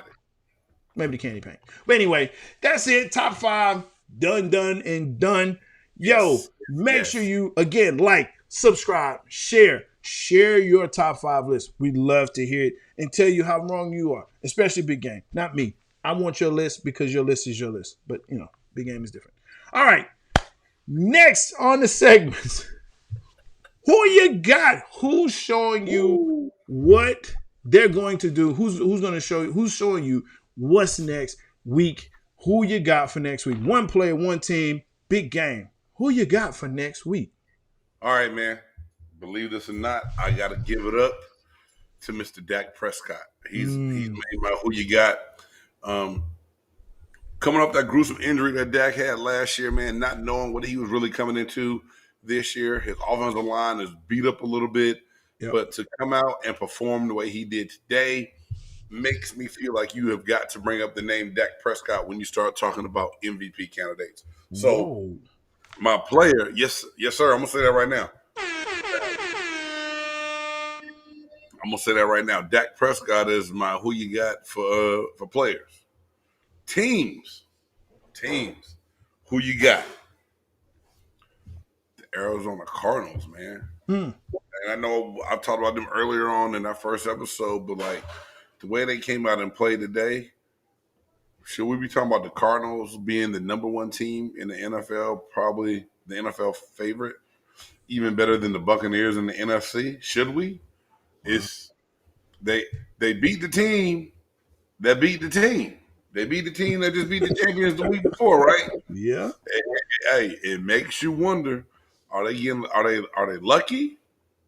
maybe the candy paint. But anyway, that's it. Top 5. Done, and done. Yo, make sure you, again, like, subscribe, share your top 5 list. We'd love to hear it and tell you how wrong you are, especially Big Game. Not me. I want your list because your list is your list. But, you know, Big Game is different. All right. Next on the segments, who you got? Who's showing you what they're going to do? Who's going to show you? Who's showing you what's next week? Who you got for next week? One player, one team, Big Game. Who you got for next week?
All right, man. Believe this or not, I got to give it up to Mr. Dak Prescott. He's made my who you got. Coming off that gruesome injury that Dak had last year, man, not knowing what he was really coming into this year. His offensive line is beat up a little bit, but to come out and perform the way he did today makes me feel like you have got to bring up the name Dak Prescott when you start talking about MVP candidates. So my player, yes, sir, I'm going to say that right now. I'm going to say that right now. Dak Prescott is my who you got for players. Teams. Who you got? The Arizona Cardinals, man. And I know I've talked about them earlier on in our first episode, but like the way they came out and played today, should we be talking about the Cardinals being the number 1 team in the NFL, probably the NFL favorite, even better than the Buccaneers in the NFC? Should we? It's they beat the team that beat the team. They beat the team that just beat the champions the week before, right?
Yeah.
Hey, it makes you wonder: are they lucky,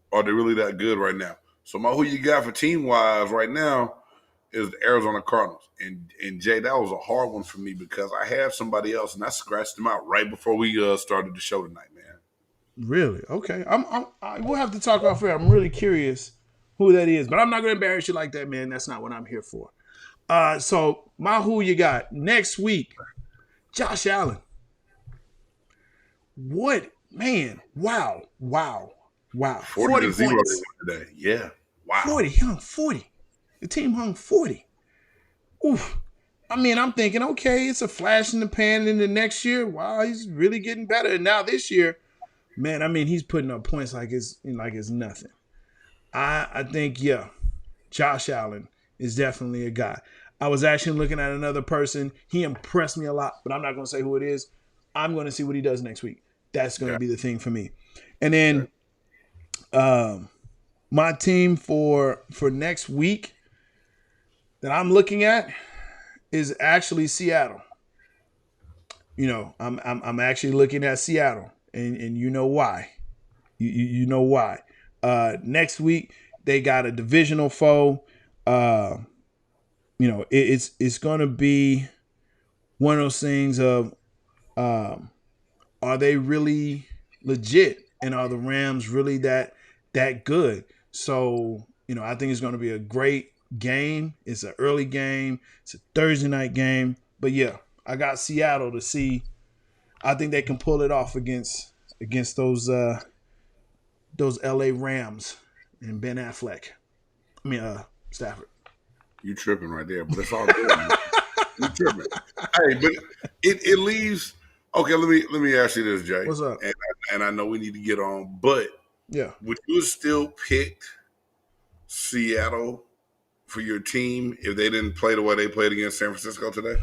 or are they really that good right now? So my who you got for team wise right now is the Arizona Cardinals, and Jay, that was a hard one for me because I have somebody else, and I scratched them out right before we started the show tonight, man.
Really? Okay. We'll have to talk off air. I'm really curious who that is, but I'm not going to embarrass you like that, man. That's not what I'm here for. So my who you got next week, Josh Allen. What, man? Wow. 40 points
today. Yeah. Wow.
40. He hung 40. The team hung 40. Oof. I mean, I'm thinking, okay, it's a flash in the pan. And then the next year, wow, he's really getting better. And now this year, man, I mean, he's putting up points like it's nothing. I think, Josh Allen is definitely a guy. I was actually looking at another person. He impressed me a lot, but I'm not going to say who it is. I'm going to see what he does next week. That's going to be the thing for me. And then my team for next week that I'm looking at is actually Seattle. You know, I'm actually looking at Seattle, and you know why. You know why. Next week they got a divisional foe. You know, it's going to be one of those things of, are they really legit, and are the Rams really that good? So, you know, I think it's going to be a great game. It's an early game. It's a Thursday night game. But yeah, I got Seattle to see. I think they can pull it off against those LA Rams and Ben Affleck. Stafford.
You tripping right there, but it's all good. tripping. Hey, but it leaves. Okay, let me ask you this, Jay.
What's up?
And I know we need to get on, but
Yeah.
would you still pick Seattle for your team if they didn't play the way they played against San Francisco today?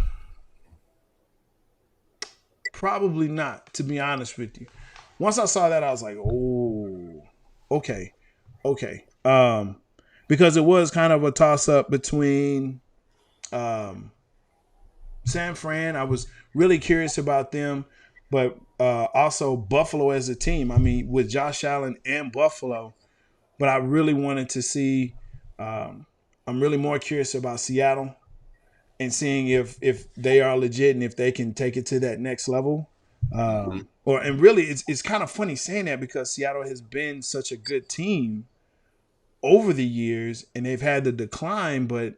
Probably not, to be honest with you. Once I saw that, I was like, oh, okay. Because it was kind of a toss-up between San Fran. I was really curious about them, but also Buffalo as a team. I mean, with Josh Allen and Buffalo, but I really wanted to see. I'm really more curious about Seattle and seeing if they are legit and if they can take it to that next level. And really, it's kind of funny saying that because Seattle has been such a good team over the years, and they've had the decline, but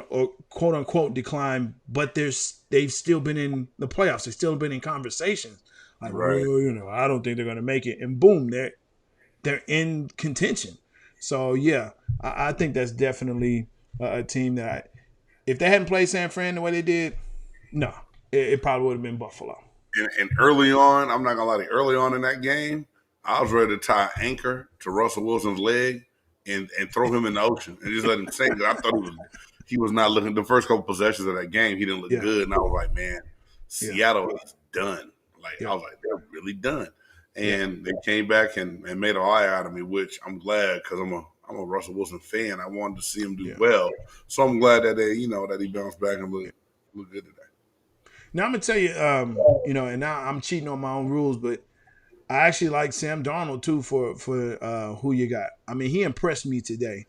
or quote unquote decline, but they've still been in the playoffs. They've still been in conversations. Like,
Right.
well, I don't think they're going to make it, and boom, they're in contention. So yeah, I think that's definitely a team that if they hadn't played San Fran the way they did, no, it probably would have been Buffalo.
And early on, I'm not gonna lie to you, early on in that game, I was ready to tie anchor to Russell Wilson's leg and throw him in the ocean and just let him sink. I thought he was not looking. The first couple possessions of that game, he didn't look good, and I was like, man, Seattle is done. I was like, they're really done. And they came back and made an eye out of me, which I'm glad because I'm a Russell Wilson fan. I wanted to see him do well, so I'm glad that that he bounced back and looked good today.
Now I'm gonna tell you, and now I'm cheating on my own rules, but I actually like Sam Darnold too for who you got. I mean, he impressed me today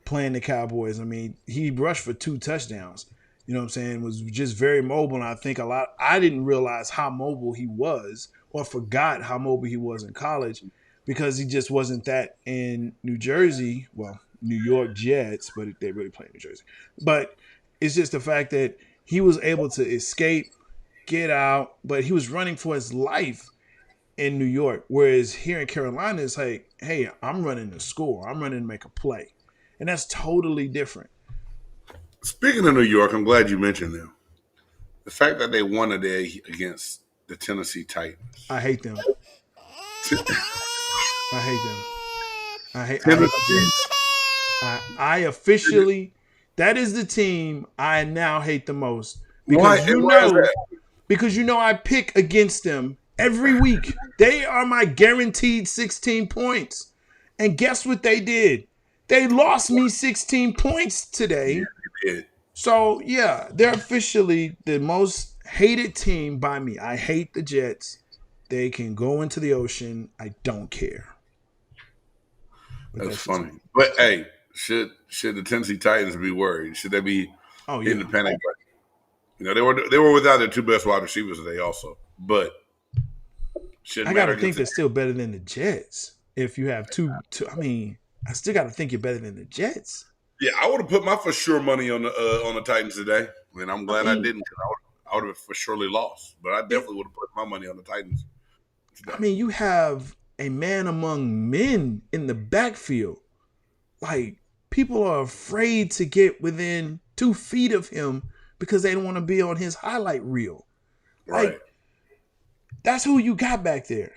playing the Cowboys. I mean, he rushed for 2 touchdowns. You know what I'm saying? Was just very mobile, and I think I didn't realize how mobile he was, or forgot how mobile he was in college, because he just wasn't that in New Jersey. Well, New York Jets, but they really play in New Jersey. But it's just the fact that he was able to escape, get out, but he was running for his life in New York. Whereas here in Carolina, it's like, hey, I'm running to score. I'm running to make a play. And that's totally different.
Speaking of New York, I'm glad you mentioned them. The fact that they won today against the Tennessee Titans.
I hate them. I hate them. I hate
Tennessee.
the Jets. I officially, that is the team I now hate the most. Because
why is that?
Because I pick against them every week. They are my guaranteed 16 points. And guess what they did? They lost me 16 points today.
Yeah, they did.
So, yeah, they're officially the most hated team by me. I hate the Jets. They can go into the ocean. I don't care. But
that's funny. But, hey, should the Tennessee Titans be worried? Should they be in the panic? They were without their 2 best wide receivers today also. But
I got to think they're still better than the Jets. If you have two, I mean, I still got to think you're better than the Jets.
Yeah, I would have put my for sure money on the Titans today, and I'm glad I didn't, because I would have for surely lost. But I definitely would have put my money on the Titans today.
I mean, you have a man among men in the backfield. Like, people are afraid to get within 2 feet of him because they don't want to be on his highlight reel.
Right.
Like, that's who you got back there.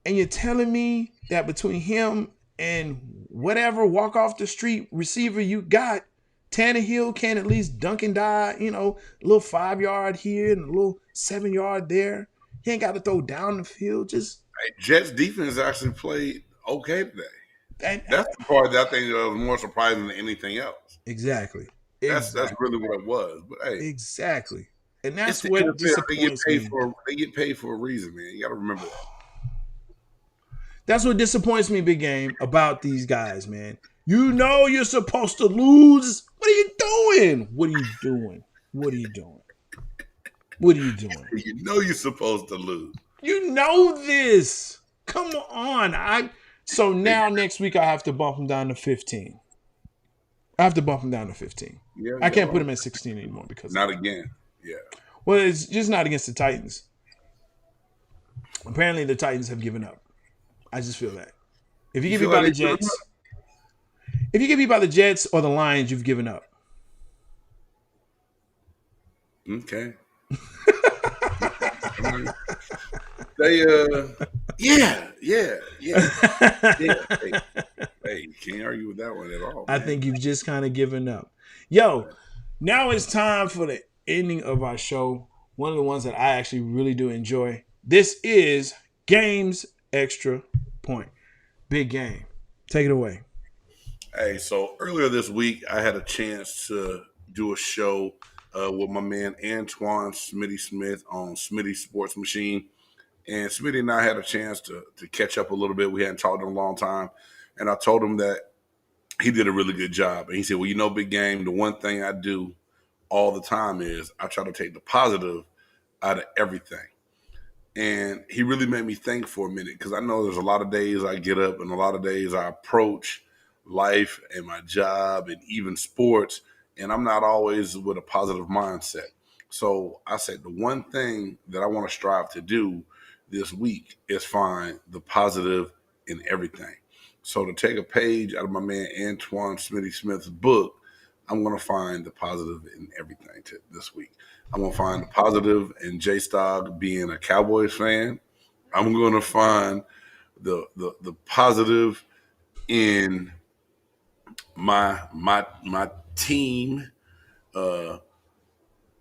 And you're telling me that between him and whatever walk off the street receiver you got, Tannehill can at least dunk and die, a little 5-yard here and a little 7-yard there. He ain't got to throw down the field.
Jets defense actually played okay today. That's the part that I think was more surprising than anything else.
Exactly.
That's really what it was. But hey,
exactly. And that's what disappoints me.
They get paid for a reason, man. You got to remember that.
That's what disappoints me, Big Game, about these guys, man. You're supposed to lose. What are you doing? What are you doing? What are you doing? What are you doing?
You're supposed to lose.
You know this. Come on. So now next week I have to bump him down to 15. I have to bump him down to 15. Yeah, I can't put him at 16 anymore because
not again. Yeah.
Well, it's just not against the Titans. Apparently the Titans have given up. I just feel that. If you get beat by the Jets, or the Lions, you've given up.
Okay. They yeah. Hey, can't argue with that one at all.
I
Man.
think you've just kind of given up. Yo, now it's time for the ending of our show. One of the ones that I actually really do enjoy. This is Games Extra Point. Big game. Take it away.
Hey, so earlier this week, I had a chance to do a show with my man Antoine Smitty Smith on Smitty Sports Machine. And Smitty and I had a chance to catch up a little bit. We hadn't talked in a long time. And I told him that he did a really good job. And he said, well, you know, Big Game, the one thing I do all the time is I try to take the positive out of everything. And he really made me think for a minute because I know there's a lot of days I get up and a lot of days I approach life and my job and even sports, and I'm not always with a positive mindset. So I said the one thing that I want to strive to do this week is find the positive in everything. So to take a page out of my man Antoine Smitty Smith's book, I'm going to find the positive in everything this week. I'm going to find the positive in J-Stog being a Cowboys fan. I'm going to find the positive in my team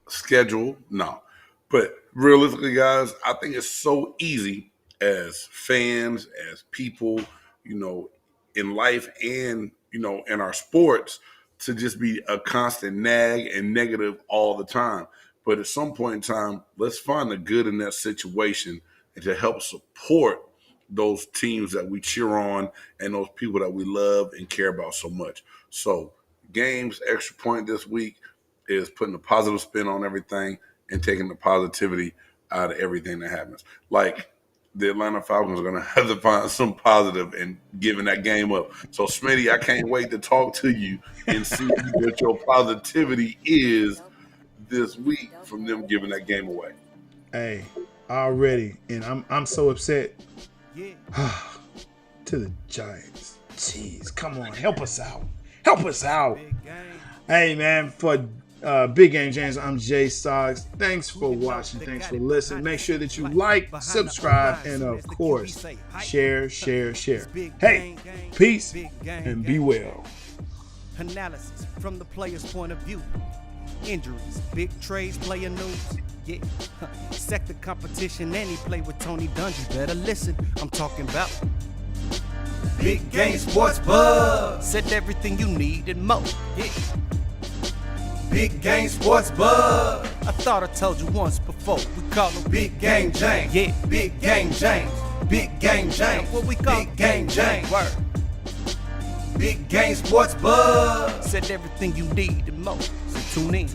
schedule. No. But realistically, guys, I think it's so easy as fans, as people, you know, in life and, you know, in our sports to just be a constant nag and negative all the time. But at some point in time, let's find the good in that situation and to help support those teams that we cheer on and those people that we love and care about so much. So Games Extra Point this week is putting a positive spin on everything and taking the positivity out of everything that happens. Like the Atlanta Falcons are going to have to find some positive in giving that game up. So, Smitty, I can't wait to talk to you and see what your positivity is this week from them giving that game away.
Hey, already, and I'm so upset. To the Giants. Jeez, come on, help us out. Help us out. Hey, man, for Big Game James, I'm Jay Stoggs. Thanks for watching. Thanks for listening. Make sure that you like, subscribe, and of course, share. Hey, peace and be well.
Analysis from the player's point of view. Injuries, big trades, player news. Yeah, sector competition, and he play with Tony Dungy. Better listen, I'm talking about Big Game Sports Buzz. Said everything you need and more. Yeah. Big Game Sports Buzz. I thought I told you once before. We call him Big Game James. Yeah, Big Game James. Big Game James. What we call Big Game James. Word. Big Game Sports Buzz. Said everything you need and more. So tune in.